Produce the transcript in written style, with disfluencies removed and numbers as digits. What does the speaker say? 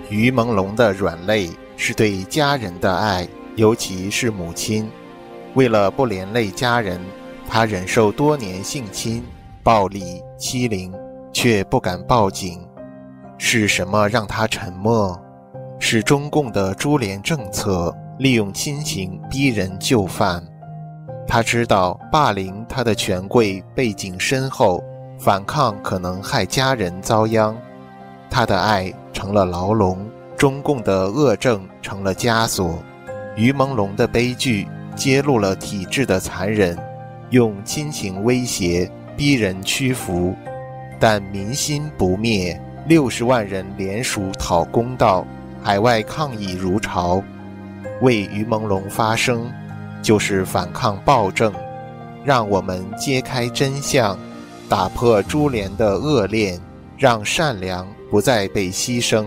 于朦胧的软肋是对家人的爱，尤其是母亲。为了不连累家人，他忍受多年性侵、暴力、欺凌，却不敢报警。是什么让他沉默？是中共的株连政策，利用亲情逼人就范。他知道霸凌他的权贵背景深厚，反抗可能害家人遭殃。他的爱成了牢笼，中共的恶政成了枷锁。于朦胧的悲剧揭露了体制的残忍，用亲情威胁逼人屈服，但民心不灭，60万人联署讨公道，海外抗议如潮。为于朦胧发声，就是反抗暴政，让我们揭开真相，打破株连的恶链，让善良不再被牺牲。